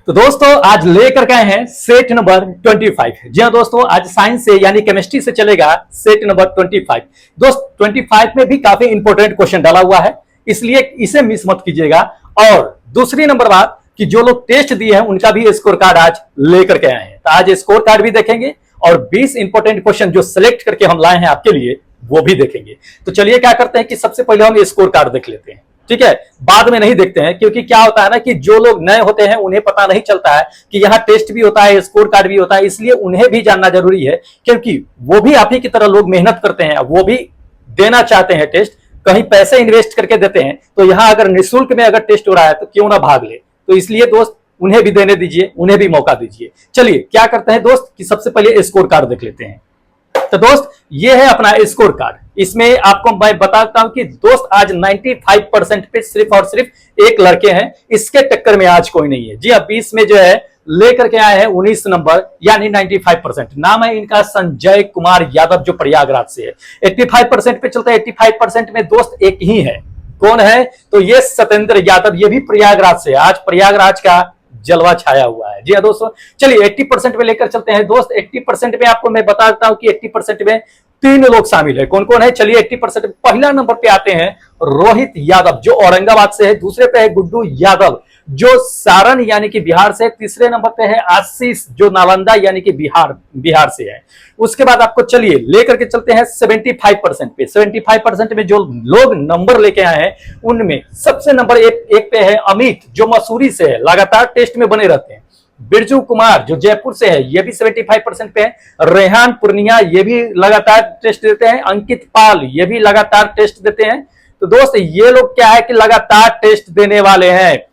तो दोस्तों आज लेकर के आए हैं सेट नंबर 25। जी हाँ दोस्तों, आज साइंस से यानी केमिस्ट्री से चलेगा सेट नंबर 25। दोस्त 25 में भी काफी इंपॉर्टेंट क्वेश्चन डाला हुआ है, इसलिए इसे मिस मत कीजिएगा। और दूसरी नंबर बात कि जो लोग टेस्ट दिए हैं उनका भी स्कोर कार्ड आज लेकर के आए हैं, तो आज स्कोर कार्ड भी देखेंगे और 20 इंपॉर्टेंट क्वेश्चन जो सिलेक्ट करके हम लाए हैं आपके लिए वो भी देखेंगे। तो चलिए क्या करते हैं कि सबसे पहले हम स्कोर कार्ड देख लेते हैं, ठीक है, बाद में नहीं देखते हैं, क्योंकि क्या होता है ना कि जो लोग नए होते हैं उन्हें पता नहीं चलता है कि यहाँ टेस्ट भी होता है, स्कोर कार्ड भी होता है, इसलिए उन्हें भी जानना जरूरी है, क्योंकि वो भी आप ही की तरह लोग मेहनत करते हैं, वो भी देना चाहते हैं टेस्ट, कहीं पैसे इन्वेस्ट करके देते हैं, तो यहाँ अगर निःशुल्क में अगर टेस्ट हो रहा है तो क्यों ना भाग ले। तो इसलिए दोस्त उन्हें भी देने दीजिए, उन्हें भी मौका दीजिए। चलिए क्या करते हैं दोस्त कि सबसे पहले स्कोर कार्ड देख लेते हैं। तो दोस्त ये है अपना स्कोर कार्ड, इसमें आपको मैं बताता हूं कि दोस्त आज 95% पे सिर्फ और सिर्फ एक लड़के हैं, इसके टक्कर में आज कोई नहीं है। जी अब 20 में जो है लेकर के आए हैं 19 नंबर यानी 95%। नाम है इनका संजय कुमार यादव, जो प्रयागराज से है। 85% पे चलता है, 85% में दोस्त एक ही है, कौन है तो ये सत्येंद्र यादव, ये भी प्रयागराज से। आज प्रयागराज का जलवा छाया हुआ है। जी हाँ दोस्तों, चलिए 80% में लेकर चलते हैं दोस्त। 80% में आपको मैं बता देता हूं कि 80% में 3 लोग शामिल है। कौन कौन है चलिए 80%। पहला नंबर पे आते हैं रोहित यादव, जो औरंगाबाद से है। दूसरे पे है गुड्डू यादव, जो सारण यानी कि बिहार से। तीसरे नंबर पे है आशीष, जो नालंदा यानी कि बिहार से है। उसके बाद आपको चलिए लेकर के चलते हैं 75% पे। 75% में जो लोग नंबर लेके आए हैं उनमें सबसे नंबर एक पे है अमित, जो मसूरी से है, लगातार टेस्ट में बने रहते हैं। बिरजू कुमार जो जयपुर से है, ये भी 75% पे है। रेहान पूर्णिया ये भी लगातार टेस्ट देते हैं। अंकित पाल ये भी लगातार टेस्ट देते हैं। तो दोस्त ये लोग क्या है कि लगातार टेस्ट देने वाले हैं।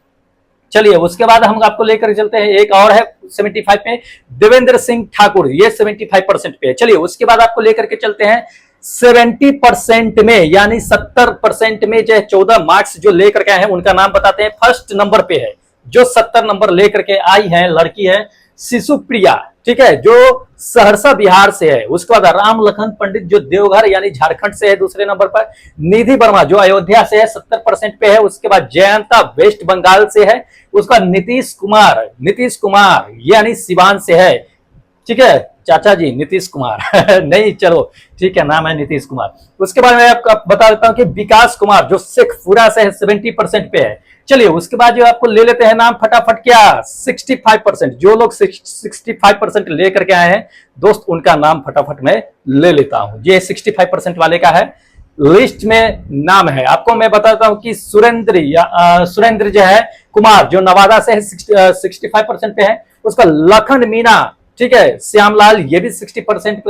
चलिए उसके बाद हम आपको लेकर चलते हैं, एक और है 75 पे देवेंद्र सिंह ठाकुर, ये 75% पे है। चलिए उसके बाद आपको लेकर के चलते हैं 70% में यानी 70% में जो 14 मार्क्स जो लेकर के आए हैं उनका नाम बताते हैं। फर्स्ट नंबर पे है जो 70 नंबर लेकर के आई है, लड़की है शिशुप्रिया, ठीक है, जो सहरसा बिहार से है। उसके बाद राम लखन पंडित जो देवघर यानी झारखंड से है दूसरे नंबर पर। निधि वर्मा जो अयोध्या से है 70% पे है। उसके बाद जयंता वेस्ट बंगाल से है। उसका नीतीश कुमार यानी सिवान से है, ठीक है, चाचा जी नीतीश कुमार नहीं चलो ठीक है, नाम है नीतीश कुमार। उसके बाद मैं आपको बता देता हूं कि विकास कुमार जो शेखपुरा से है 70% पे है। चलिए उसके बाद जो आपको ले लेते हैं नाम फटाफट, क्या 65%, जो लोग 65% लेकर के आए हैं दोस्त उनका नाम फटाफट मैं ले लेता हूं। ये 65% वाले का है, लिस्ट में नाम है। आपको मैं बताता हूं कि सुरेंद्र जो है कुमार जो नवादा से है 65% पे है। उसका लखन मीना, ठीक है, श्यामलाल ये भी 65%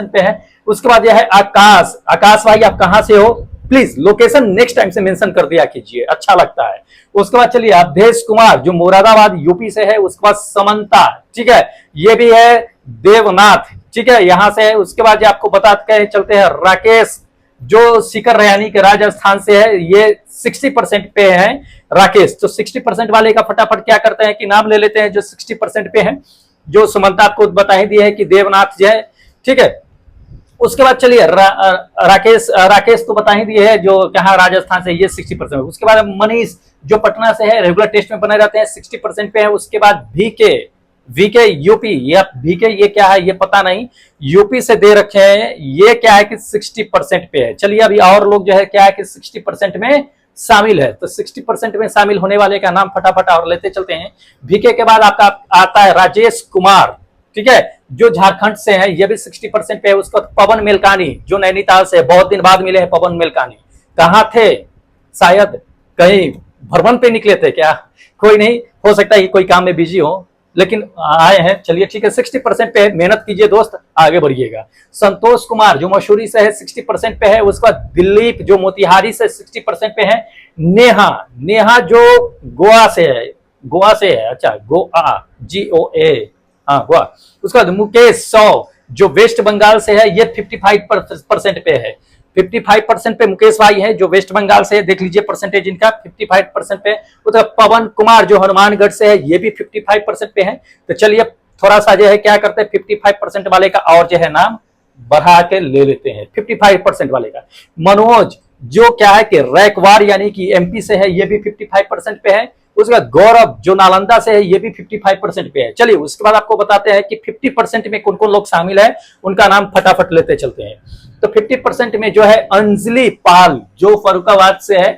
पे है। उसके बाद यह है आकाश भाई, आप कहां से हो प्लीज लोकेशन नेक्स्ट टाइम से मेंशन कर दिया कीजिए, अच्छा लगता है। उसके बाद चलिए अवधेश कुमार जो मुरादाबाद यूपी से है। उसके बाद समंता, ठीक है, ये भी है देवनाथ, ठीक है, यहां से है। उसके बाद आपको बताते चलते हैं राकेश जो शिखर रयानी के राजस्थान से है, ये 60% पे है राकेश। तो 60% वाले का फटाफट क्या करते हैं कि नाम ले लेते हैं जो 60% पे है। जो सुमंता आपको बता ही दिया है कि देवनाथ जो है, ठीक है। उसके बाद चलिए राकेश तो बता ही दिए है जो कहा राजस्थान से, ये 60%। उसके बाद मनीष जो पटना से है, रेगुलर टेस्ट में बने रहते हैं, 60% पे है। उसके बाद वीके यूपी, ये क्या है ये पता नहीं, यूपी से दे रखे हैं, ये क्या है कि 60% पे है। चलिए अभी और लोग जो है क्या है कि 60% में शामिल है, तो 60% में शामिल होने वाले का नाम फटाफट और लेते चलते हैं। वीके के बाद आपका आता है राजेश कुमार, ठीक है, जो झारखंड से है, ये भी 60% पे है। उसका पवन मेलकानी जो नैनीताल से है, बहुत दिन बाद मिले हैं पवन मेलकानी। कहां थे, शायद कहीं भ्रमण पे निकले थे क्या, कोई नहीं, हो सकता है कोई काम में बिजी हो, लेकिन आए हैं। चलिए ठीक है, 60% पे है, मेहनत कीजिए दोस्त, आगे बढ़िएगा। संतोष कुमार जो मसूरी से है 60% पे है। उसके बाद दिलीप जो मोतिहारी से 60% पे है। नेहा जो गोवा से है, अच्छा गोवा GOA, हाँ गोवा। उसके बाद मुकेश सौ जो वेस्ट बंगाल से है, ये 55% पे है। 55% पे मुकेश भाई है जो वेस्ट बंगाल से है, देख लीजिए परसेंटेज इनका 55% पे। उधर पवन कुमार जो हनुमानगढ़ से है, ये भी 55% पे है। तो चलिए थोड़ा सा जो है क्या करते हैं 55% वाले का और जो है नाम बढ़ा के ले लेते हैं। 55% वाले का मनोज जो क्या है कि रैकवार यानी कि MP से है, ये भी 55% पे है। उसके बाद गौरव जो नालंदा से है, ये भी 55% पे है। चलिए उसके बाद आपको बताते हैं कि 50% में कौन कौन लोग शामिल है, उनका नाम फटाफट लेते चलते हैं। तो 50% में जो है अंजलि पाल, जो फर्रुखाबाद से है,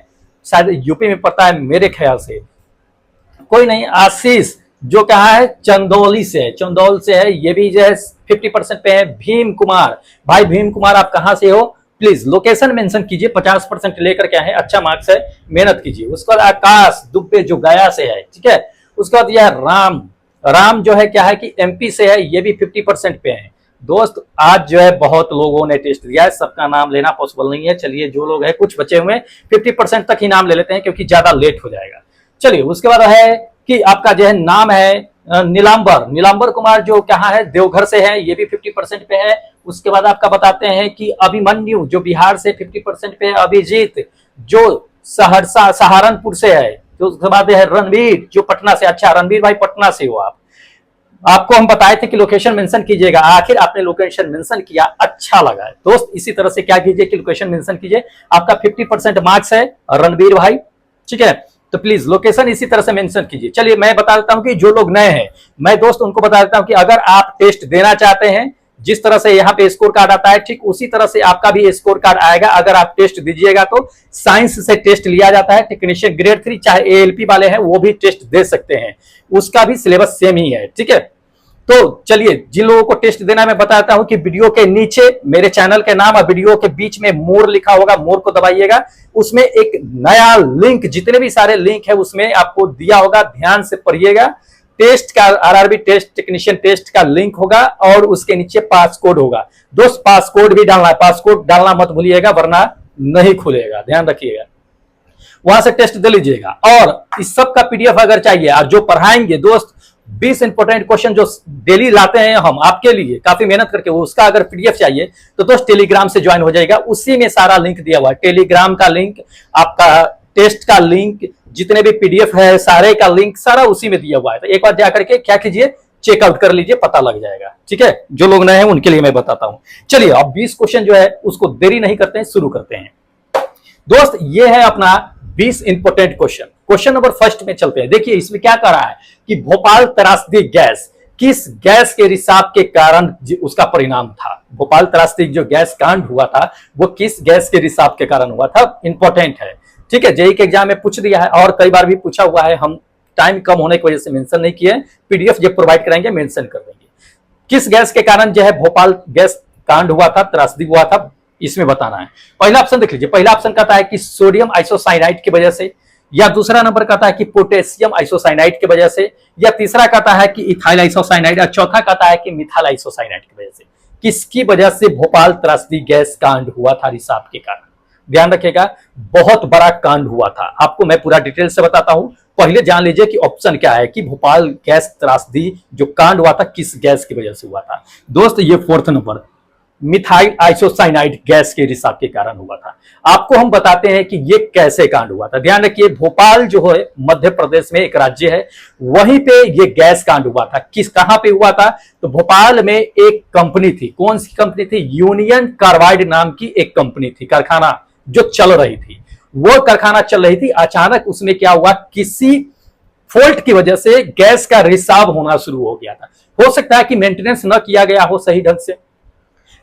शायद यूपी में पता है मेरे ख्याल से, कोई नहीं। आशीष जो कहा है चंदौली से, चंदौल से है, ये भी जो है 50% पे है। भीम कुमार, भाई भीम कुमार आप कहां से हो, प्लीज लोकेशन मेंशन कीजिए, 50% लेकर के है, अच्छा मार्क्स है, मेहनत कीजिए। उसके बाद आकाश दुबे जो गया से है, ठीक है। उसके बाद यह राम, राम जो है क्या है कि एमपी से है, ये भी 50% पे है। दोस्त आज जो है बहुत लोगों ने टेस्ट दिया है, सबका नाम लेना पॉसिबल नहीं है। चलिए जो लोग हैं कुछ बचे हुए 50% तक ही नाम ले लेते हैं, क्योंकि ज्यादा लेट हो जाएगा। चलिए उसके बाद है कि आपका जो है नाम है नीलांबर, नीलांबर कुमार जो कहाँ है, देवघर से है, ये भी 50% पे है। उसके बाद आपका बताते हैं कि अभिमन्यु जो बिहार से 50% पे है। अभिजीत जो सहरसा सहारनपुर से है। तो उसके बाद है रणवीर जो पटना से, अच्छा रणवीर भाई पटना से हो आप, आपको हम बताए थे कि लोकेशन मेंशन कीजिएगा, आखिर आपने लोकेशन मेंशन किया, अच्छा लगा है दोस्त। इसी तरह से क्या कीजिए कि लोकेशन मेंशन कीजिए, आपका 50% मार्क्स है रणवीर भाई, ठीक है। तो प्लीज लोकेशन इसी तरह से मेंशन कीजिए। चलिए मैं बता देता हूं कि जो लोग नए हैं, मैं दोस्त उनको बता देता हूं कि अगर आप टेस्ट देना चाहते हैं, जिस तरह से यहाँ पे स्कोर कार्ड आता है, ठीक उसी तरह से आपका भी स्कोर कार्ड आएगा। अगर आप टेस्ट दीजिएगा तो साइंस से टेस्ट लिया जाता है, टेक्नीशियन ग्रेड 3 चाहे एएलपी वाले हैं वो भी टेस्ट दे सकते हैं, उसका भी सिलेबस सेम ही है, ठीक है। तो चलिए जिन लोगों को टेस्ट देना मैं बताता हूं कि वीडियो के नीचे मेरे चैनल के नाम और वीडियो के बीच में मोर लिखा होगा, मोर को दबाइएगा, उसमें एक नया लिंक, जितने भी सारे लिंक है उसमें आपको दिया होगा, ध्यान से पढ़िएगा। टेस्ट का आरआरबी टेस्ट टेक्नीशियन टेस्ट का लिंक होगा और उसके नीचे पासकोड होगा। दोस्त पासकोड भी डालना है, पासकोड डालना मत भूलिएगा वरना नहीं खुलेगा, ध्यान रखिएगा। वहां से टेस्ट दे लीजिएगा। और इस सब का पीडीएफ अगर चाहिए, और जो पढ़ाएंगे दोस्त 20 इंपोर्टेंट क्वेश्चन जो डेली लाते हैं हम आपके लिए काफी मेहनत करके, उसका अगर पीडीएफ चाहिए तो दोस्त टेलीग्राम से ज्वाइन हो जाएगा, उसी में सारा लिंक दिया हुआ है। टेलीग्राम का लिंक, आपका टेस्ट का लिंक, जितने भी पीडीएफ है सारे का लिंक सारा उसी में दिया हुआ है। तो एक बार जाकर के क्या कीजिए, चेकआउट कर लीजिए, पता लग जाएगा, ठीक है। जो लोग नए हैं उनके लिए मैं बताता हूं। चलिए अब 20 क्वेश्चन जो है उसको देरी नहीं करते हैं, शुरू करते हैं दोस्त। ये है अपना 20 important question. Question number first में चलते हैं। देखिए इसमें क्या कर रहा है कि भोपाल त्रासदी गैस किस गैस के रिसाव के कारण उसका परिणाम था। भोपाल त्रासदी जो गैस कांड हुआ था वो किस गैस के रिसाव के कारण हुआ था, इंपॉर्टेंट है, ठीक है। जेईई के एग्जाम में पूछ दिया है और कई बार भी पूछा हुआ है, हम टाइम कम होने की वजह से मेंशन नहीं किए, पीडीएफ जब प्रोवाइड कराएंगे मेंशन कर देंगे। किस गैस के कारण जो है भोपाल गैस कांड हुआ था, त्रासदी हुआ था, इसमें बताना है। पहला ऑप्शन देख लीजिए, पहला ऑप्शन कहता है कि सोडियम आइसोसाइनाइड की वजह से, या दूसरा नंबर कहता है कि पोटेशियम आइसोसाइनाइड की वजह से, या तीसरा कहता है कि इथाइल आइसोसाइनाइड, और चौथा कहता है कि मिथाइल आइसोसाइनाइड की वजह से। किसकी वजह से भोपाल त्रासदी गैस कांड हुआ था रिसाव के कारण, ध्यान रखिएगा, बहुत बड़ा कांड हुआ था। आपको मैं पूरा डिटेल से बताता हूं, पहले जान लीजिए कि ऑप्शन क्या है कि भोपाल गैस त्रासदी जो कांड हुआ था किस गैस की वजह से हुआ था। दोस्त ये fourth number methyl isocyanide gas के रिसाव के कारण हुआ था। आपको हम बताते हैं कि ये कैसे कांड हुआ था। ध्यान रखिए भोपाल जो है मध्य प्रदेश में एक राज्य है, वहीं पे ये गैस कांड हुआ था। किस कहां पे हुआ था, तो भोपाल में एक कंपनी थी। कौन सी कंपनी थी, यूनियन कार्बाइड नाम की एक कंपनी थी, कारखाना जो चल रही थी, वो कारखाना चल रही थी। अचानक उसमें क्या हुआ, किसी फॉल्ट की वजह से गैस का रिसाव होना शुरू हो गया था। हो सकता है कि मेंटेनेंस न किया गया हो सही ढंग से,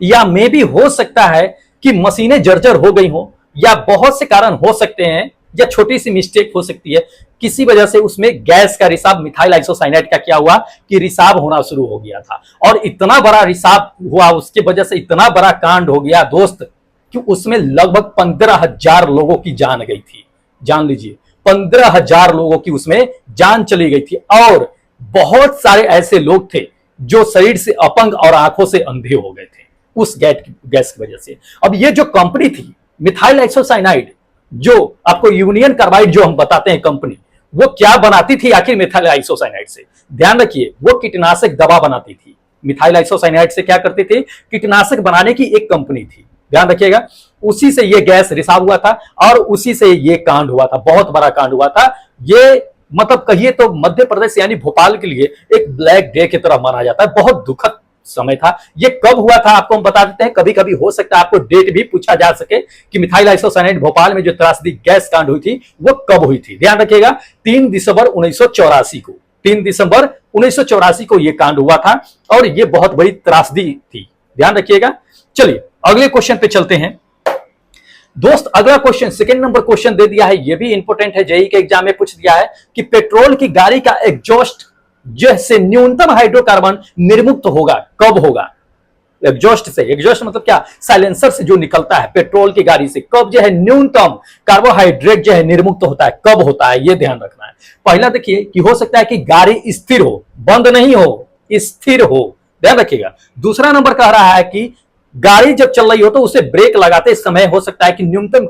या मे भी हो सकता है कि मशीनें जर्जर हो गई हो, या बहुत से कारण हो सकते हैं, या छोटी सी मिस्टेक हो सकती है, किसी वजह से उसमें गैस का रिसाव मिथाइल आइसोसाइनाइड का क्या हुआ कि रिसाव होना शुरू हो गया था। और इतना बड़ा रिसाव हुआ, उसकी वजह से इतना बड़ा कांड हो गया दोस्त कि उसमें लगभग 15,000 लोगों की जान गई थी। जान लीजिए 15,000 लोगों की उसमें जान चली गई थी। और बहुत सारे ऐसे लोग थे जो शरीर से अपंग और आंखों से अंधे हो गए थे उस गैस की वजह से। अब ये जो कंपनी थी मिथाइल आइसोसाइनाइड, जो आपको यूनियन कार्बाइड जो हम बताते हैं कंपनी, वो क्या बनाती थी आखिर मिथाइल आइसोसाइनाइड से, ध्यान रखिए वो कीटनाशक दवा बनाती थी। मिथाइल आइसोसाइनाइड से क्या करती थी, कीटनाशक बनाने की एक कंपनी थी, ध्यान रखिएगा। उसी से ये गैस रिसाव हुआ था और उसी से ये कांड हुआ था, बहुत बड़ा कांड हुआ था। ये मतलब कहिए तो मध्य प्रदेश यानी भोपाल के लिए एक ब्लैक डे की तरह माना जाता है, बहुत दुखद समय था। ये कब हुआ था आपको हम बता देते हैं, कभी कभी हो सकता है आपको डेट भी पूछा जा सके कि मिथाइल आइसोसाइनेट भोपाल में जो त्रासदी गैस कांड हुई थी वो कब हुई थी। ध्यान रखिएगा 3 दिसंबर 1984 को, 3 दिसंबर 1984 को यह कांड हुआ था और यह बहुत बड़ी त्रासदी थी, ध्यान रखिएगा। चलिए अगले क्वेश्चन पे चलते हैं दोस्त। अगला क्वेश्चन सेकंड नंबर क्वेश्चन दे दिया है, यह भी इंपॉर्टेंट है, जेईई के एग्जाम में पूछ दिया है कि पेट्रोल की गाड़ी का एग्जॉस्ट जैसे न्यूनतम हाइड्रोकार्बन निर्मुक्त होगा, कब होगा? एग्जॉस्ट से, एग्जॉस्ट मतलब क्या, साइलेंसर से जो निकलता है पेट्रोल की गाड़ी से, कब जो है न्यूनतम कार्बोहाइड्रेट जो है निर्मुक्त होता है, कब होता है, यह ध्यान रखना है। पहला देखिए कि हो सकता है कि गाड़ी स्थिर हो, बंद नहीं हो, स्थिर हो, ध्यान रखिएगा। दूसरा नंबर कह रहा है कि गाड़ी जब चल रही हो तो उसे ब्रेक लगाते समय हो सकता है कि न्यूनतम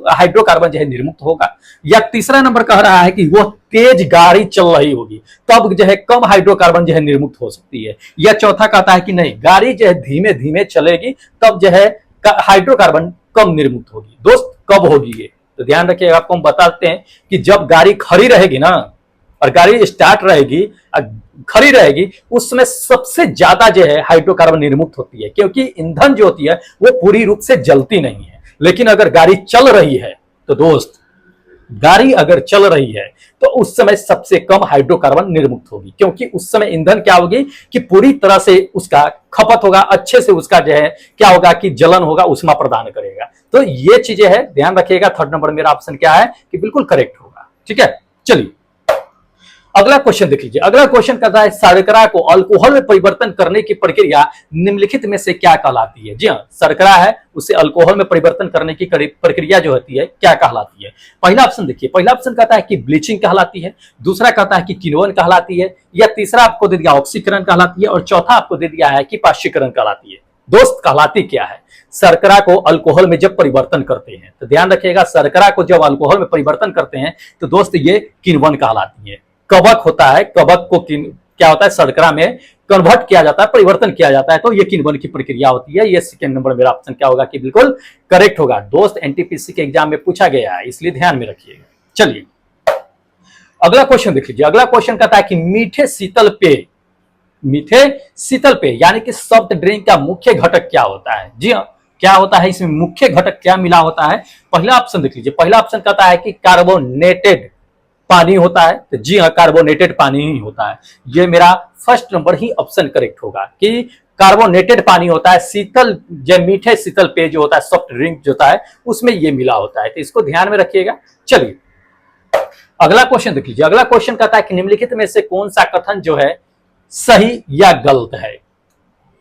हाइड्रोकार्बन जो है निर्मुक्त होगा। या तीसरा नंबर कह रहा है कि वो तेज गाड़ी चल रही होगी तब जो है कम हाइड्रोकार्बन जो है निर्मुक्त हो सकती है। या चौथा कहता है कि नहीं, गाड़ी जो है धीमे धीमे चलेगी तब जो है हाइड्रोकार्बन कम निर्मुक्त होगी। दोस्त कब होगी ये, तो ध्यान रखिएगा, आपको हम बताते हैं कि जब गाड़ी खड़ी रहेगी ना और गाड़ी स्टार्ट रहेगी, खड़ी रहेगी, उस समय सबसे ज्यादा जो है हाइड्रोकार्बन निर्मुक्त होती है, क्योंकि ईंधन जो होती है वो पूरी रूप से जलती नहीं है। लेकिन अगर गाड़ी चल रही है तो दोस्त, गाड़ी अगर चल रही है तो उस समय सबसे कम हाइड्रोकार्बन निर्मुक्त होगी, क्योंकि उस समय ईंधन क्या होगी कि पूरी तरह से उसका खपत होगा, अच्छे से उसका जो है क्या होगा कि जलन होगा, उष्मा प्रदान करेगा। तो ये चीजें है, ध्यान रखिएगा। थर्ड नंबर मेरा ऑप्शन क्या है कि बिल्कुल करेक्ट होगा, ठीक है। चलिए अगला क्वेश्चन देख लीजिए। अगला क्वेश्चन कहता है शर्करा को अल्कोहल में परिवर्तन करने की प्रक्रिया निम्नलिखित में से क्या कहलाती है? जी हाँ, शर्करा है उसे अल्कोहल में परिवर्तन करने की प्रक्रिया जो होती है क्या कहलाती है? पहला ऑप्शन देखिए, पहला ऑप्शन कहता है कि ब्लीचिंग कहलाती है, दूसरा कहता है कि किण्वन कहलाती है, या तीसरा आपको दे दिया ऑक्सीकरण कहलाती है, और चौथा आपको दे दिया है कि पाश्चीकरण कहलाती है। दोस्त कहलाती क्या है? शर्करा को अल्कोहल में जब परिवर्तन करते हैं तो ध्यान रखिएगा, शर्करा को जब अल्कोहल में परिवर्तन करते हैं तो दोस्त ये किण्वन कहलाती है। कवक होता है, कवक को क्या होता है शर्करा में कन्वर्ट किया जाता है, परिवर्तन किया जाता है, तो ये किण्वन की प्रक्रिया होती है। ये सेकंड नंबर मेरा ऑप्शन क्या होगा कि बिल्कुल करेक्ट होगा। दोस्त एनटीपीसी के एग्जाम में पूछा गया है, इसलिए ध्यान में रखिएगा। चलिए अगला क्वेश्चन देख लीजिए। अगला क्वेश्चन कहता है कि मीठे शीतल पेय, मीठे शीतल पेय यानी कि सॉफ्ट ड्रिंक का मुख्य घटक क्या होता है? जी हाँ, क्या होता है इसमें मुख्य घटक क्या मिला होता है? पहला ऑप्शन देख लीजिए। पहला ऑप्शन कहता है कि कार्बोनेटेड पानी होता है, तो जी हाँ कार्बोनेटेड पानी ही होता है। ये मेरा फर्स्ट नंबर ही ऑप्शन करेक्ट होगा कि कार्बोनेटेड पानी होता है। शीतल जो मीठे शीतल पेय जो होता है, सॉफ्ट ड्रिंक जो होता है, उसमें ये मिला होता है, तो इसको ध्यान में रखिएगा। चलिए अगला क्वेश्चन देख लीजिए। अगला क्वेश्चन कहता है कि निम्नलिखित में से कौन सा कथन जो है सही या गलत है?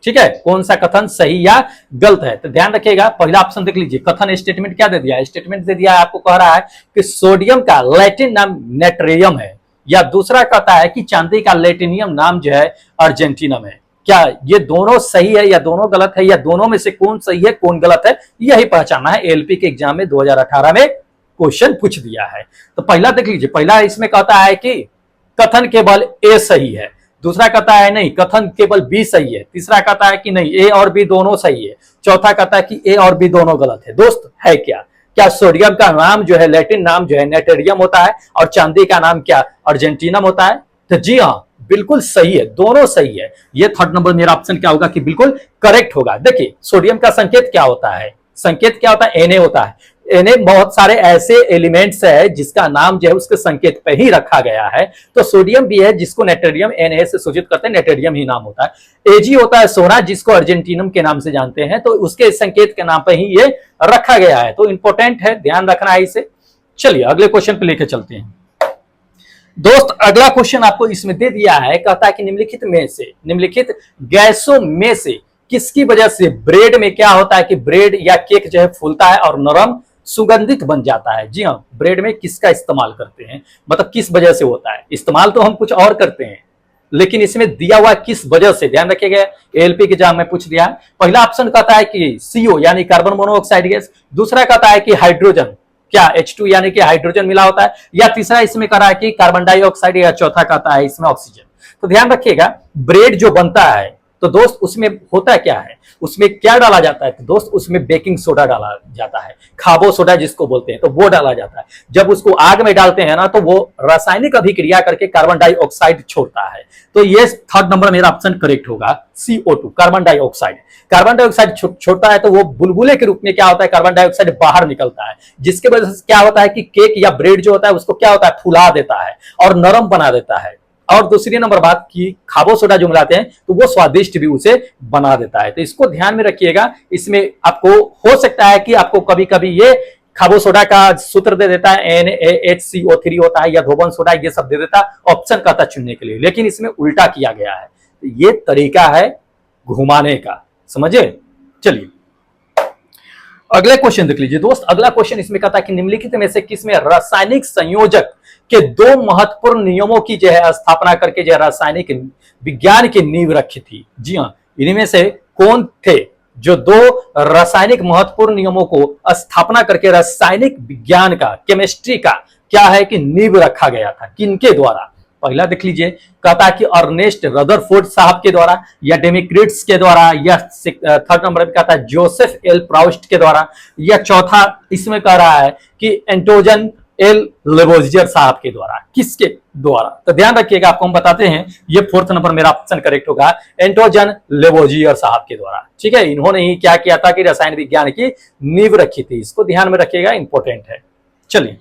ठीक है, कौन सा कथन सही या गलत है? तो ध्यान रखिएगा, पहला ऑप्शन देख लीजिए। कथन स्टेटमेंट क्या दे दिया है? स्टेटमेंट दे दिया है, आपको कह रहा है कि सोडियम का लैटिन नाम नेट्रियम है, या दूसरा कहता है कि चांदी का लैटिनियम नाम जो है अर्जेंटिनम है। क्या ये दोनों सही है या दोनों गलत है, या दोनों में से कौन सही है कौन गलत है, यही पहचानना है। एएलपी के एग्जाम में 2018 में क्वेश्चन पूछ दिया है। तो पहला देख लीजिए, पहला इसमें कहता है कि कथन केवल ए सही है, दूसरा कहता है नहीं कथन केवल बी सही है, तीसरा कहता है कि नहीं ए और बी दोनों सही है, चौथा कहता है कि ए और बी दोनों गलत है। दोस्त है क्या सोडियम का नाम जो है लैटिन नाम जो है नेटेरियम होता है, और चांदी का नाम क्या अर्जेंटीनम होता है? तो जी हाँ बिल्कुल सही है, दोनों सही है। ये थर्ड नंबर मेरा ऑप्शन क्या होगा कि बिल्कुल करेक्ट होगा। देखिए सोडियम का संकेत क्या होता है? संकेत क्या होता है? Na होता है। Na बहुत सारे ऐसे एलिमेंट्स है जिसका नाम जो है उसके संकेत पे ही रखा गया है, तो सोडियम भी है जिसको नेट्रियम Na से सूचित करते हैं, नेट्रियम ही नाम होता है। Ag होता है सोना, जिसको अर्जेंटीनम के नाम से जानते हैं, तो उसके संकेत के नाम पे ही ये रखा गया है, तो इंपॉर्टेंट है, ध्यान रखना है इसे। चलिए अगले क्वेश्चन पे लेके चलते हैं दोस्त। अगला क्वेश्चन आपको इसमें दे दिया है, कहता है कि निम्नलिखित गैसों में से किसकी वजह से ब्रेड में क्या होता है कि ब्रेड या केक जो है फूलता है और नरम सुगंधित बन जाता है? जी हाँ, ब्रेड में किसका इस्तेमाल करते हैं, मतलब किस वजह से होता है? इस्तेमाल तो हम कुछ और करते हैं, लेकिन इसमें दिया हुआ किस वजह से, ध्यान रखिएगा। एएलपी के एग्जाम में पूछ दिया है। पहला ऑप्शन कहता है कि CO यानी कार्बन मोनोऑक्साइड गैस, दूसरा कहता है कि हाइड्रोजन क्या H2 यानी कि हाइड्रोजन मिला होता है, या तीसरा इसमें कह रहा है कि कार्बन डाइऑक्साइड, या चौथा कहता है इसमें ऑक्सीजन। तो ध्यान रखिएगा, ब्रेड जो बनता है तो दोस्त उसमें होता क्या है, उसमें क्या डाला जाता है, तो दोस्त उसमें बेकिंग सोडा डाला जाता है, खाबो सोडा जिसको बोलते हैं, तो वो डाला जाता है। जब उसको आग में डालते हैं ना तो वो रासायनिक अभिक्रिया करके कार्बन डाइऑक्साइड छोड़ता है। तो ये थर्ड नंबर मेरा ऑप्शन करेक्ट होगा, CO2 carbon dioxide. Carbon dioxide छोड़ता है तो वो बुलबुले के रूप में क्या होता है, कार्बन डाइऑक्साइड बाहर निकलता है, जिसके वजह से क्या होता है कि केक या ब्रेड जो होता है उसको क्या होता है, फुला देता है और नरम बना देता है। और दूसरी नंबर बात की खाबो सोडा जो मिलाते हैं तो वो स्वादिष्ट भी उसे बना देता है। तो इसको ध्यान में रखिएगा। इसमें आपको हो सकता है कि आपको कभी कभी ये खाबो सोडा का सूत्र दे देता है NaHCO3 होता है, या धोबन सोडा, ये सब दे देता ऑप्शन कहता चुनने के लिए, लेकिन इसमें उल्टा किया गया है। तो ये तरीका है घुमाने का, समझे। चलिए अगले क्वेश्चन देख लीजिए दोस्त। अगला क्वेश्चन इसमें कहता है कि निम्नलिखित में से किसमें रासायनिक संयोजक के दो महत्वपूर्ण नियमों की जो है स्थापना करके जो रासायनिक विज्ञान की नींव रखी थी। जी हाँ, इनमें से कौन थे जो दो रासायनिक महत्वपूर्ण नियमों को स्थापना करके रासायनिक विज्ञान का, केमिस्ट्री का क्या है कि नींव रखा गया था, किनके द्वारा। पहला देख लीजिए, कहता है कि अर्नेस्ट रदरफोर्ड साहब के द्वारा, या डेमिक्रिट्स के द्वारा, या थर्ड नंबर में कहता है जोसेफ एल प्राउस्ट के द्वारा, या चौथा इसमें कह रहा है कि एंटोजन एल लेवोजियर साहब के द्वारा। किसके द्वारा, तो ध्यान रखिएगा, आपको हम बताते हैं। ये फोर्थ नंबर मेरा ऑप्शन करेक्ट होगा, एंटोजन लेवोजियर साहब के द्वारा। ठीक है, इन्होंने ही क्या किया था कि रसायन विज्ञान की नींव रखी थी। इसको ध्यान में रखिएगा, इंपॉर्टेंट है। चलिए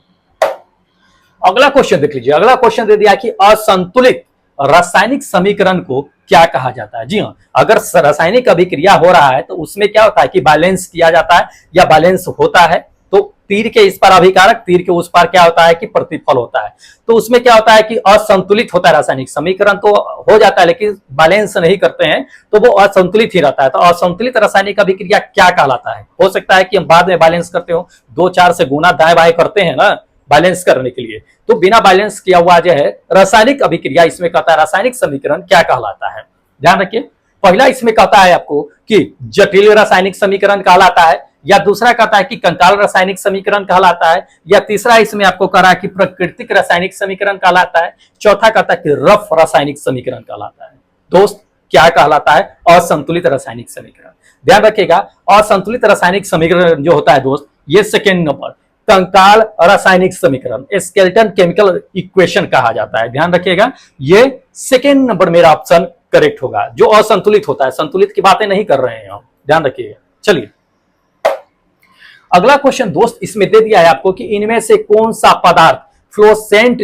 अगला क्वेश्चन देख लीजिए। अगला क्वेश्चन दे दिया कि असंतुलित रासायनिक समीकरण को क्या कहा जाता है। जी हाँ, अगर रासायनिक अभिक्रिया हो रहा है तो उसमें क्या होता है कि बैलेंस किया जाता है या बैलेंस होता है। तो तीर के इस पार अभिकारक, तीर के उस पार क्या होता है कि प्रतिफल होता है। तो उसमें क्या होता है कि असंतुलित होता है रासायनिक समीकरण, तो हो जाता है लेकिन बैलेंस नहीं करते हैं तो वो असंतुलित ही रहता है। तो असंतुलित रासायनिक अभिक्रिया क्या कहलाता है। हो सकता है कि हम बाद में बैलेंस करते हो, 2-4 से गुना दाएं बाएं करते हैं ना बैलेंस करने के लिए, तो बिना बैलेंस किया हुआ जो है रासायनिक अभिक्रिया, इसमें कहता है रासायनिक समीकरण क्या कहलाता है। ध्यान रखिए, पहला इसमें कहता है आपको कि जटिल रासायनिक समीकरण कहलाता है, या दूसरा कहता है कि कंकाल रासायनिक समीकरण कहलाता है, या तीसरा इसमें आपको कह रहा है कि प्राकृतिक रासायनिक समीकरण कहलाता है, चौथा कहता है कि रफ रासायनिक समीकरण कहलाता है। दोस्त क्या कहलाता है, असंतुलित रासायनिक समीकरण। ध्यान रखिएगा, असंतुलित रासायनिक समीकरण जो होता है दोस्त, ये सेकेंड नंबर कंकाल रासायनिक समीकरण, स्केलेटन केमिकल इक्वेशन कहा जाता है। ध्यान रखिएगा, ये सेकेंड नंबर मेरा ऑप्शन करेक्ट होगा, जो असंतुलित होता है। संतुलित की बातें नहीं कर रहे हैं हम, ध्यान रखिएगा। चलिए अगला क्वेश्चन दोस्त इसमें दे दिया है आपको कि इनमें से कौन सा पदार्थ फ्लोसेंट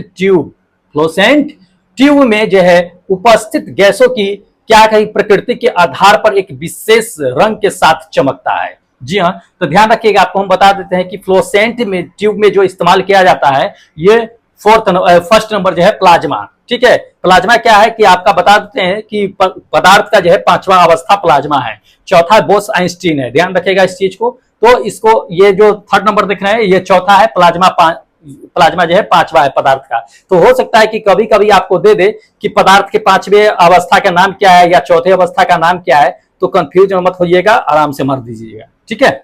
ट्यूब में जो है उपस्थित गैसों की क्या कही प्रकृति के आधार पर एक विशेष रंग के साथ चमकता है। जी हाँ, तो ध्यान रखिएगा, आपको हम बता देते हैं कि फ्लोसेंट में ट्यूब में जो इस्तेमाल किया जाता है ये फर्स्ट नंबर जो है प्लाज्मा। ठीक है, प्लाज्मा क्या है कि आपका बता देते हैं कि पदार्थ का जो है 5वां अवस्था प्लाज्मा है, चौथा बोस आइंस्टीन है। ध्यान रखिएगा इस चीज को। तो इसको ये जो थर्ड नंबर दिख रहे हैं ये चौथा है, प्लाज्मा जो है 5वां है पदार्थ का। तो हो सकता है कि कभी कभी आपको दे दे कि पदार्थ के 5वें अवस्था का नाम क्या है या चौथे अवस्था का नाम क्या है, तो कंफ्यूज मत होइएगा, आराम से मार दीजिएगा। ठीक है,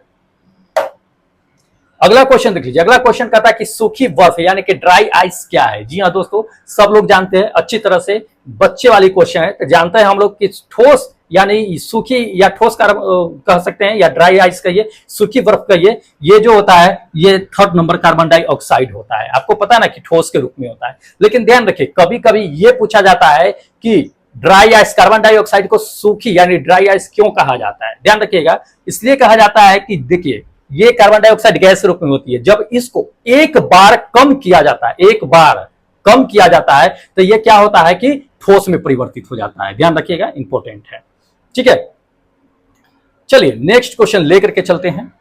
अगला क्वेश्चन देख लीजिए। अगला क्वेश्चन कहता है कि सूखी बर्फ यानी कि ड्राई आइस क्या है। जी हाँ दोस्तों, सब लोग जानते हैं अच्छी तरह से, बच्चे वाली क्वेश्चन है, तो जानते हैं हम लोग कि ठोस यानी सूखी या ठोस कह सकते हैं, या ड्राई आइस कहिए, सूखी बर्फ कहिए, ये जो होता है ये थर्ड नंबर कार्बन डाइऑक्साइड होता है। आपको पता है ना कि ठोस के रूप में होता है, लेकिन ध्यान रखिए कभी कभी ये पूछा जाता है कि ड्राई आइस, कार्बन डाइऑक्साइड को सूखी यानी ड्राई आइस क्यों कहा जाता है। ध्यान रखिएगा, इसलिए कहा जाता है कि देखिए ये कार्बन डाइऑक्साइड गैस रूप में होती है, जब इसको एक बार कम किया जाता है, एक बार कम किया जाता है तो ये क्या होता है कि ठोस में परिवर्तित हो जाता है। ध्यान रखिएगा, इंपॉर्टेंट है। ठीक है, चलिए नेक्स्ट क्वेश्चन लेकर के चलते हैं।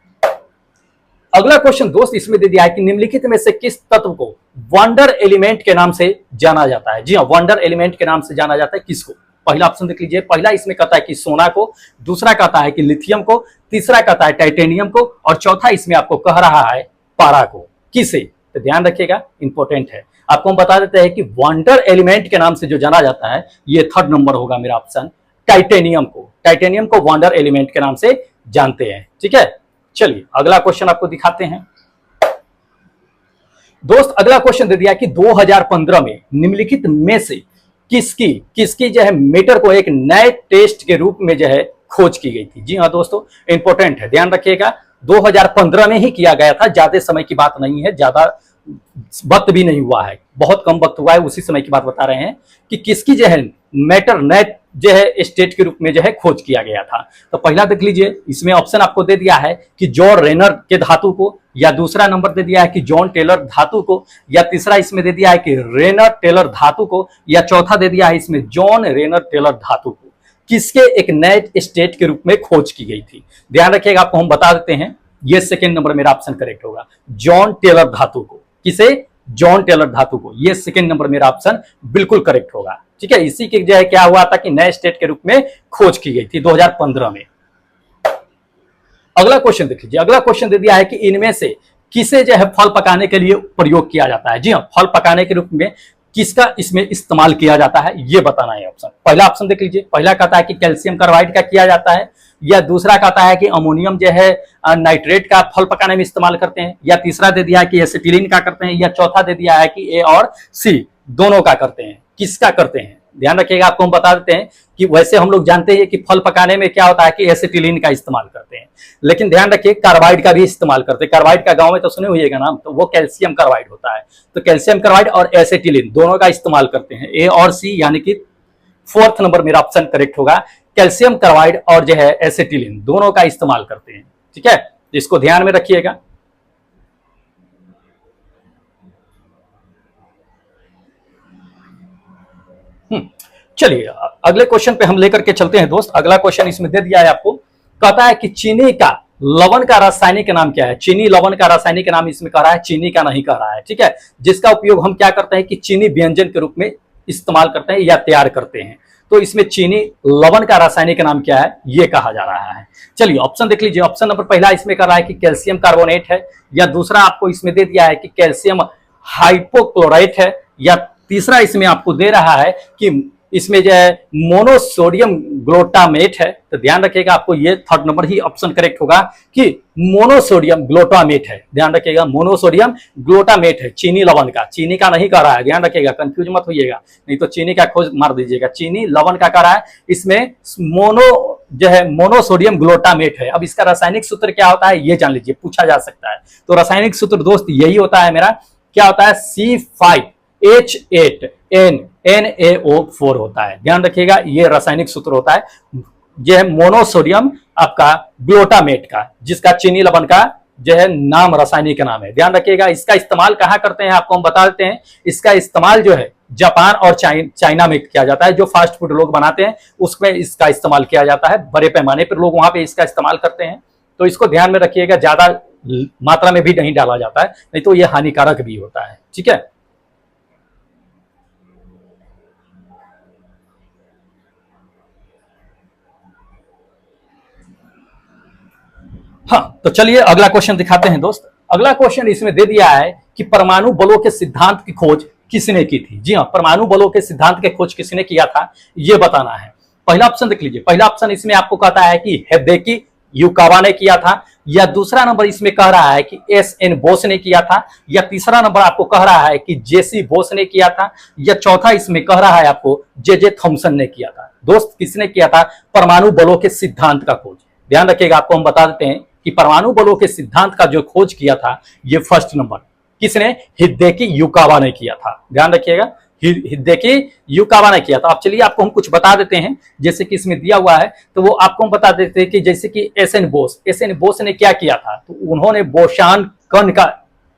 अगला क्वेश्चन दोस्त इसमें दे दिया है कि निम्नलिखित में से किस तत्व को वंडर एलिमेंट के नाम से जाना जाता है। जी हाँ, वंडर एलिमेंट के नाम से जाना जाता है किसको। पहला ऑप्शन देख लीजिए। पहला इसमें कहता है कि सोना को, दूसरा कहता है कि लिथियम को, तीसरा कहता है टाइटेनियम को, और चौथा इसमें आपको कह रहा है पारा को। किसे, तो ध्यान रखिएगा, इंपॉर्टेंट है। आपको हम बता देते हैं कि वंडर एलिमेंट के नाम से जो जाना जाता है ये थर्ड नंबर होगा मेरा ऑप्शन, टाइटेनियम को। टाइटेनियम को वंडर एलिमेंट के नाम से जानते हैं। ठीक है, चलिए अगला क्वेश्चन आपको दिखाते हैं दोस्त। अगला क्वेश्चन दे दिया कि 2015 में निम्नलिखित में से किसकी किसकी जो है मेटर को एक नए टेस्ट के रूप में जो है खोज की गई थी। जी हाँ दोस्तों, इंपॉर्टेंट है, ध्यान रखिएगा। 2015 में ही किया गया था, ज्यादा समय की बात नहीं है, ज्यादा वक्त भी नहीं हुआ है, बहुत कम वक्त हुआ है, उसी समय की बात बता रहे हैं कि किसकी जो है मैटर नए जो है स्टेट के रूप में जो है खोज किया गया था। तो पहला देख लीजिए, इसमें ऑप्शन आपको दे दिया है कि जॉन रेनर के धातु को, या दूसरा नंबर दे दिया है कि जॉन टेलर धातु को, या तीसरा इसमें दे दिया है कि रेनर टेलर धातु को, या चौथा दे दिया है इसमें जॉन रेनर टेलर धातु को। किसके एक नए स्टेट के रूप में खोज की गई थी? ध्यान रखिएगा, आपको हम बता देते हैं, ये सेकेंड नंबर मेरा ऑप्शन करेक्ट होगा, जॉन टेलर धातु को। किसे? जॉन टेलर धातु को। ये सेकेंड नंबर मेरा ऑप्शन बिल्कुल करेक्ट होगा। ठीक है, इसी के जो है क्या हुआ था कि नए स्टेट के रूप में खोज की गई थी 2015 में। अगला क्वेश्चन देख लीजिए, अगला क्वेश्चन दे दिया है कि इनमें से किसे जो है फल पकाने के लिए प्रयोग किया जाता है। जी हाँ, फल पकाने के रूप में किसका इसमें इस्तेमाल किया जाता है, ये बताना है ऑप्शन। पहला ऑप्शन देख लीजिए, पहला कहता है कि कैल्शियम कार्बाइड का किया जाता है, या दूसरा कहता है कि अमोनियम जो है नाइट्रेट का फल पकाने में इस्तेमाल करते हैं, या तीसरा दे दिया है कि एसिटिलीन का करते हैं, या चौथा दे दिया है कि ए और सी दोनों का करते हैं। किसका करते हैं? ध्यान रखिएगा, आपको हम बता देते हैं कि वैसे हम लोग जानते हैं कि फल पकाने में क्या होता है कि एसिटिलीन का इस्तेमाल करते हैं, लेकिन ध्यान रखिए कार्बाइड का भी इस्तेमाल करते हैं। कार्बाइड का गांव में तो सुने हुएगा नाम, तो वो कैल्शियम कार्बाइड होता है। तो कैल्शियम कार्बाइड और एसिटिलीन दोनों का इस्तेमाल करते हैं। ए और सी, यानी कि फोर्थ नंबर मेरा ऑप्शन करेक्ट होगा, कैल्शियम कार्बाइड और जो है एसिटिलीन दोनों का इस्तेमाल करते हैं। ठीक है, इसको ध्यान में रखिएगा। चलिए अगले क्वेश्चन पे हम लेकर के चलते हैं दोस्त। अगला क्वेश्चन इसमें दे दिया है आपको, कहता है कि चीनी का लवण का रासायनिक नाम क्या है। चीनी लवण का रासायनिक नाम इसमें कह रहा है, चीनी का नहीं कह रहा है। ठीक है, जिसका उपयोग हम क्या करते हैं कि चीनी व्यंजन के रूप में इस्तेमाल करते हैं या तैयार करते हैं। तो इसमें चीनी लवण का रासायनिक नाम क्या है, ये कहा जा रहा है। चलिए ऑप्शन देख लीजिए, ऑप्शन नंबर पहला इसमें कह रहा है कि कैल्शियम कार्बोनेट है, या दूसरा आपको इसमें दे दिया है कि कैल्शियम हाइपोक्लोराइट है, या तीसरा इसमें आपको दे रहा है कि इसमें जो है मोनोसोडियम ग्लूटामेट है। तो ध्यान रखिएगा, आपको ये थर्ड नंबर ही ऑप्शन करेक्ट होगा कि मोनोसोडियम ग्लूटामेट है। ध्यान रखिएगा, मोनोसोडियम ग्लूटामेट है, चीनी लवण का, चीनी का नहीं कर रहा है। ध्यान रखिएगा, कंफ्यूज मत होइएगा, नहीं तो चीनी का खोज मार दीजिएगा। चीनी लवण का कर रहा है, इसमें जो है मोनोसोडियम ग्लूटामेट है। अब इसका रासायनिक सूत्र क्या होता है ये जान लीजिए, पूछा जा सकता है। तो रासायनिक सूत्र दोस्त यही होता है मेरा, क्या होता है, C5H8NaO4 होता है। ध्यान रखिएगा, ये रासायनिक सूत्र होता है, जो है मोनोसोडियम आपका ग्लूटामेट का, जिसका चीनी लवण का जो है नाम, रासायनिक नाम है। ध्यान रखिएगा, इसका इस्तेमाल कहाँ करते हैं आपको हम बता देते हैं। इसका इस्तेमाल जो है जापान और चाइना में किया जाता है। जो फास्ट फूड लोग बनाते हैं उसमें इसका इस्तेमाल किया जाता है, बड़े पैमाने पर लोग वहां पे इसका इस्तेमाल करते हैं। तो इसको ध्यान में रखिएगा, ज्यादा मात्रा में भी नहीं डाला जाता है, नहीं तो ये हानिकारक भी होता है। ठीक है, हाँ, तो चलिए अगला क्वेश्चन दिखाते हैं दोस्त। अगला क्वेश्चन इसमें दे दिया है कि परमाणु बलों के सिद्धांत की खोज किसने की थी। जी हाँ, परमाणु बलों के सिद्धांत की खोज किसने किया था ये बताना है। पहला ऑप्शन देख लीजिए, पहला ऑप्शन इसमें आपको कहता है कि हिदेकी युकावा ने किया था, या दूसरा नंबर इसमें कह रहा है कि एस.एन. बोस ने किया था, या तीसरा नंबर आपको कह रहा है कि जे.सी. बोस ने किया था, या चौथा इसमें कह रहा है आपको जे.जे. थॉमसन ने किया था। दोस्त किसने किया था परमाणु बलों के सिद्धांत का खोज? ध्यान रखिएगा, आपको हम बता देते हैं कि परमाणु बलों के सिद्धांत का जो खोज किया था ये फर्स्ट नंबर किसने, हिदेकी युकावा ने किया था। ध्यान रखिएगा, हिदेकी युकावा ने किया था। अब चलिए आपको हम कुछ बता देते हैं, जैसे कि इसमें दिया हुआ है, तो वो आपको हम बता देते हैं कि जैसे कि एस.एन. बोस ने क्या किया था, तो उन्होंने बोसान कण का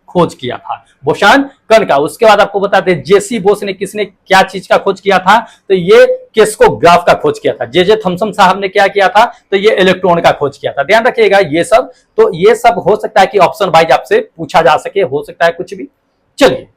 खोज किया था, बोसान कण का। उसके बाद आपको बताते हैं जे.सी. बोस ने किसने क्या चीज का खोज किया था, तो ये क्रेस्कोग्राफ का खोज किया था। जे.जे. थॉमसन साहब ने क्या किया था, तो ये इलेक्ट्रॉन का खोज किया था। ध्यान रखिएगा, ये सब हो सकता है कि ऑप्शन वाइज आपसे पूछा जा सके, हो सकता है कुछ भी। चलिए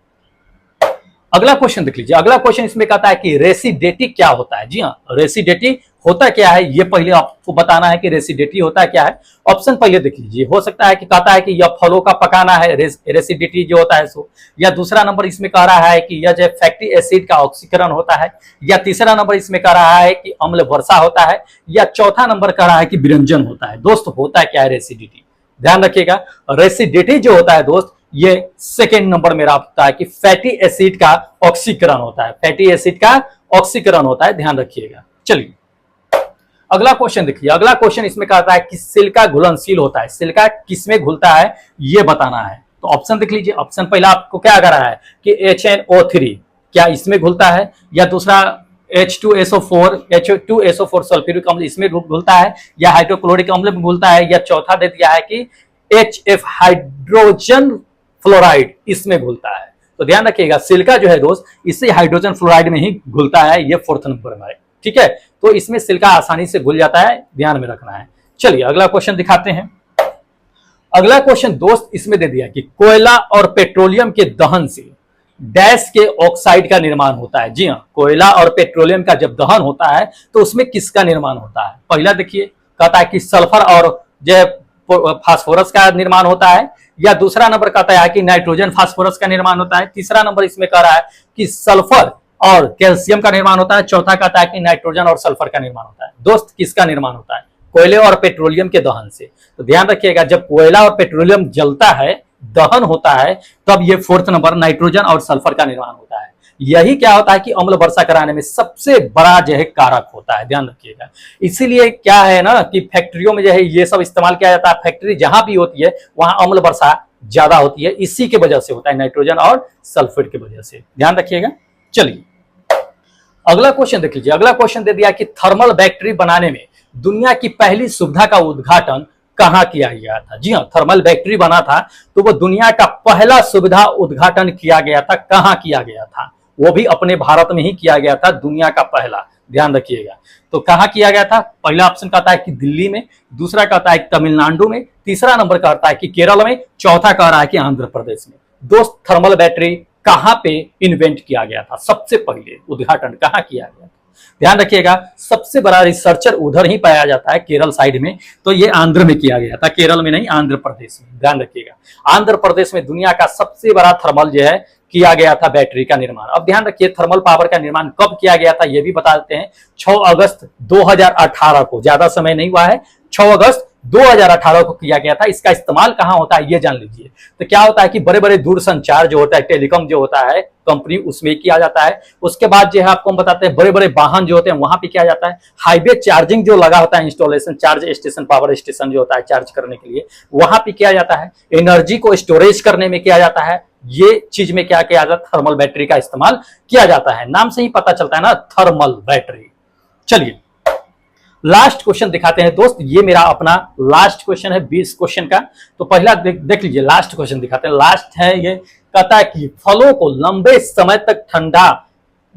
अगला क्वेश्चन देख लीजिए। अगला क्वेश्चन इसमें कहता है कि रेसिडेटी क्या होता है। जी हाँ, रेसिडेटी होता क्या है ये पहले आपको बताना है कि रेसिडेटी होता क्या है। ऑप्शन पहले देख लीजिए, हो सकता है कि कहता है कि यह फलों का पकाना है, रेसिडिटी जो होता है सो, या दूसरा नंबर इसमें कह रहा है कि यह जो फैटी एसिड का ऑक्सीकरण होता है, या तीसरा नंबर इसमें कह रहा है कि अम्ल वर्षा होता है, या चौथा नंबर कह रहा है कि विरंजन होता है। दोस्त होता क्या है रेसिडिटी? ध्यान रखिएगा, रेसिडिटी जो होता है दोस्त, ये सेकेंड नंबर मेरा होता है कि फैटी एसिड का ऑक्सीकरण होता है। फैटी एसिड का ऑक्सीकरण होता है, ध्यान रखिएगा। चलिए अगला क्वेश्चन देखिए, अगला क्वेश्चन इसमें कहता है कि सिलिका घुलनशील होता है, सिलिका किसमें घुलता है ये बताना है। तो ऑप्शन देख लीजिए, ऑप्शन पहला आपको क्या आ रहा है कि HNO3 क्या इसमें घुलता है, या दूसरा H2SO4 सल्फ्यूरिक अम्ल इसमें घुलता है, या हाइड्रोक्लोरिक अम्ल में घुलता है, या चौथा दे दिया है कि HF हाइड्रोजन फ्लोराइड इसमें घुलता है। तो ध्यान रखिएगा सिलिका जो है दोस्त इसे हाइड्रोजन फ्लोराइड में ही घुलता है, ये फोर्थ नंबर में है, ठीक है। तो इसमें सिलिका आसानी से घुल जाता है, ध्यान में रखना है। चलिए अगला क्वेश्चन दिखाते हैं। अगला क्वेश्चन दोस्त इसमें दे दिया कि कोयला और पेट्रोलियम के दहन से डैश के ऑक्साइड का निर्माण होता है। जी हाँ, कोयला और पेट्रोलियम का जब दहन होता है तो उसमें किसका निर्माण होता है। पहला देखिए कहता है कि सल्फर और जो फास्फोरस का निर्माण होता है, या दूसरा नंबर कहता है कि नाइट्रोजन फास्फोरस का निर्माण होता है, तीसरा नंबर इसमें कह रहा है कि सल्फर और कैल्शियम का निर्माण होता है, चौथा कहता है कि नाइट्रोजन और सल्फर का निर्माण होता है। दोस्त किसका निर्माण होता है, कोयले और पेट्रोलियम के दहन से। तो ध्यान रखिएगा जब कोयला और पेट्रोलियम जलता है, दहन होता है, तब ये फोर्थ नंबर नाइट्रोजन और सल्फर का निर्माण होता है। यही क्या होता है कि अम्ल वर्षा कराने में सबसे बड़ा जो है कारक होता है, ध्यान रखिएगा। इसीलिए क्या है ना कि फैक्ट्रियों में जो है ये सब इस्तेमाल किया जाता है, फैक्ट्री जहां भी होती है वहां अम्ल वर्षा ज्यादा होती है, इसी के वजह से होता है, नाइट्रोजन और सल्फर की वजह से, ध्यान रखिएगा। चलिए अगला क्वेश्चन देख लीजिए, अगला क्वेश्चन दे दिया कि थर्मल बैटरी बनाने में दुनिया की पहली सुविधा का उद्घाटन कहां किया गया था। जी हाँ, थर्मल बैटरी बना था तो वो दुनिया का पहला सुविधा उद्घाटन किया गया था, कहां किया गया था, वो भी अपने भारत में ही किया गया था, दुनिया का पहला, ध्यान रखिएगा। तो कहां किया गया था, पहला ऑप्शन कहता है कि दिल्ली में, दूसरा कहता है कि तमिलनाडु में, तीसरा नंबर कहता है कि केरल में, चौथा कह रहा है कि आंध्र प्रदेश में। दोस्त थर्मल बैटरी कहां पे इन्वेंट किया गया था, सबसे पहले उद्घाटन कहां किया गया था, ध्यान रखिएगा। सबसे बड़ा रिसर्चर उधर ही पाया जाता है, केरल साइड में, तो ये आंध्र में किया गया था, केरल में नहीं, आंध्र प्रदेश में, ध्यान रखिएगा। आंध्र प्रदेश में दुनिया का सबसे बड़ा थर्मल जो है किया गया था बैटरी का निर्माण। अब ध्यान रखिए थर्मल पावर का निर्माण कब किया गया था ये भी बता देते हैं। 6 अगस्त 2018 को, ज्यादा समय नहीं हुआ है, 6 अगस्त 2018 को किया गया था। इसका इस्तेमाल कहां होता है ये जान लीजिए। तो क्या होता है कि बड़े बड़े दूरसंचार जो होता है, टेलीकॉम जो होता है कंपनी, उसमें किया जाता है। उसके बाद जो है आपको हम बताते हैं बड़े बड़े वाहन जो होते हैं वहां पे किया जाता है। हाईवे चार्जिंग जो लगा होता है, installation charge station, power station जो होता है चार्ज करने के लिए, वहां पे किया जाता है। एनर्जी को स्टोरेज करने में किया जाता है, ये चीज में क्या किया जाता है, थर्मल बैटरी का इस्तेमाल किया जाता है। नाम से ही पता चलता है ना, थर्मल बैटरी। चलिए लास्ट क्वेश्चन दिखाते हैं दोस्त, ये मेरा अपना लास्ट क्वेश्चन है 20 क्वेश्चन का। तो पहला देख लीजिए, लास्ट क्वेश्चन दिखाते हैं, लास्ट है ये, कहता है कि फलों को लंबे समय तक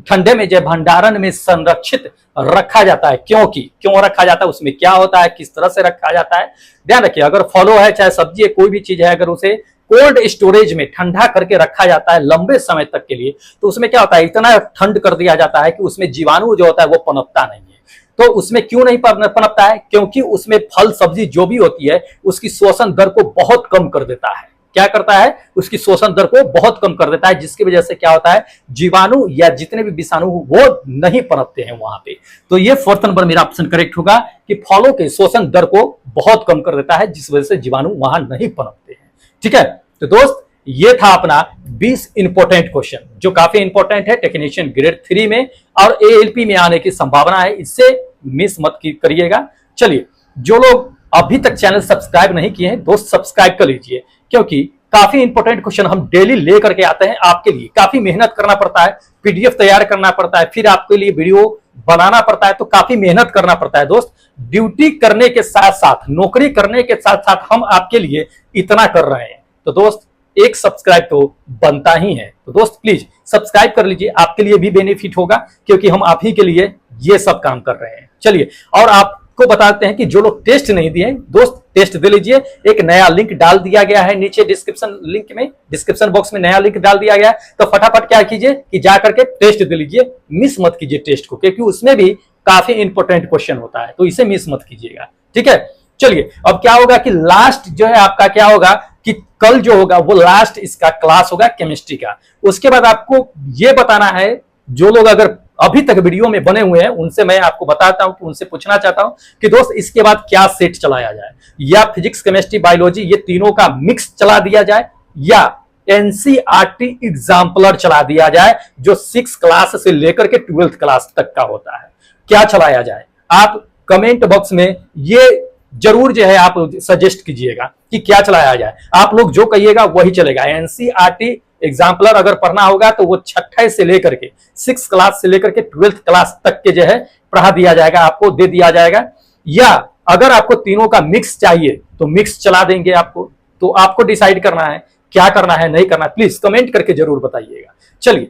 ठंडे में जो भंडारण में संरक्षित रखा जाता है, क्यों रखा जाता है, उसमें क्या होता है, किस तरह से रखा जाता है, ध्यान रखिए। अगर फलों है चाहे सब्जी है, कोई भी चीज है, अगर उसे कोल्ड स्टोरेज में ठंडा करके रखा जाता है लंबे समय तक के लिए, तो उसमें क्या होता है, इतना ठंड कर दिया जाता है कि उसमें जीवाणु जो होता है वो पनपता नहीं है। तो उसमें क्यों नहीं पनपता है, क्योंकि उसमें फल सब्जी जो भी होती है उसकी शोषण दर को बहुत कम कर देता है। क्या करता है, उसकी शोषण दर को बहुत कम कर देता है, जिसकी वजह से क्या होता है, जीवाणु या जितने भी विषाणु वो नहीं पनपते हैं वहां पे। तो ये फोर्थ नंबर मेरा ऑप्शन करेक्ट होगा कि फलों के शोषण दर को बहुत कम कर देता है, जिस वजह से जीवाणु वहां नहीं पनपते हैं। ठीक है, तो दोस्त ये था अपना 20 इंपॉर्टेंट क्वेश्चन जो काफी इंपॉर्टेंट है टेक्नीशियन ग्रेड 3 में और ALP में आने की संभावना है, इससे मिस मत करिएगा। चलिए, जो लोग अभी तक चैनल सब्सक्राइब नहीं किए हैं दोस्त सब्सक्राइब कर लीजिए, क्योंकि काफी इंपॉर्टेंट क्वेश्चन हम डेली लेकर के आते हैं आपके लिए। काफी मेहनत करना पड़ता है, PDF तैयार करना पड़ता है, फिर आपके लिए वीडियो बनाना पड़ता है, तो काफी मेहनत करना पड़ता है दोस्त। ड्यूटी करने के साथ साथ, नौकरी करने के साथ साथ हम आपके लिए इतना कर रहे हैं, तो दोस्त एक सब्सक्राइब तो बनता ही है। तो दोस्त प्लीज सब्सक्राइब कर लीजिए, आपके लिए भी बेनिफिट होगा, क्योंकि हम आप ही के लिए ये सब काम कर रहे हैं। चलिए, और आपको बताते हैं कि जो लोग टेस्ट नहीं दिए दोस्त टेस्ट दे लीजिए। एक नया लिंक डाल दिया गया है नीचे डिस्क्रिप्शन बॉक्स में नया लिंक डाल दिया गया है, तो फटाफट क्या कीजिए कि जाकर के टेस्ट दे लीजिए, मिस मत कीजिए टेस्ट को, क्योंकि उसमें भी काफी इंपॉर्टेंट क्वेश्चन होता है, तो इसे मिस मत कीजिएगा। ठीक है, चलिए अब क्या होगा कि लास्ट जो है आपका क्या होगा कि कल जो होगा वो लास्ट इसका क्लास होगा केमिस्ट्री का। उसके बाद आपको ये बताना है, जो लोग अगर अभी तक वीडियो में बने हुए हैं उनसे मैं आपको बताता हूं कि उनसे पूछना चाहता हूं कि दोस्त इसके बाद क्या सेट चलाया जाए, या फिजिक्स केमिस्ट्री बायोलॉजी ये तीनों का मिक्स चला दिया जाए, या एनसीईआरटी एग्जाम्पलर चला दिया जाए जो 6 क्लास से लेकर के 12th क्लास तक का होता है। क्या चलाया जाए, आप कमेंट बॉक्स में ये जरूर जो है आप सजेस्ट कीजिएगा कि क्या चलाया जाए। आप लोग जो कहिएगा वही चलेगा। एनसीईआरटी एग्जाम्पलर अगर पढ़ना होगा तो वो 6 से लेकर के 6 क्लास से लेकर के 12th क्लास तक के जो है पढ़ा दिया जाएगा, आपको दे दिया जाएगा। या अगर आपको तीनों का मिक्स चाहिए तो मिक्स चला देंगे आपको। तो आपको डिसाइड करना है क्या करना है, नहीं करना, प्लीज कमेंट करके जरूर बताइएगा। चलिए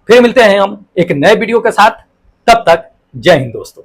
फिर मिलते हैं हम एक नए वीडियो के साथ, तब तक जय हिंद दोस्तों।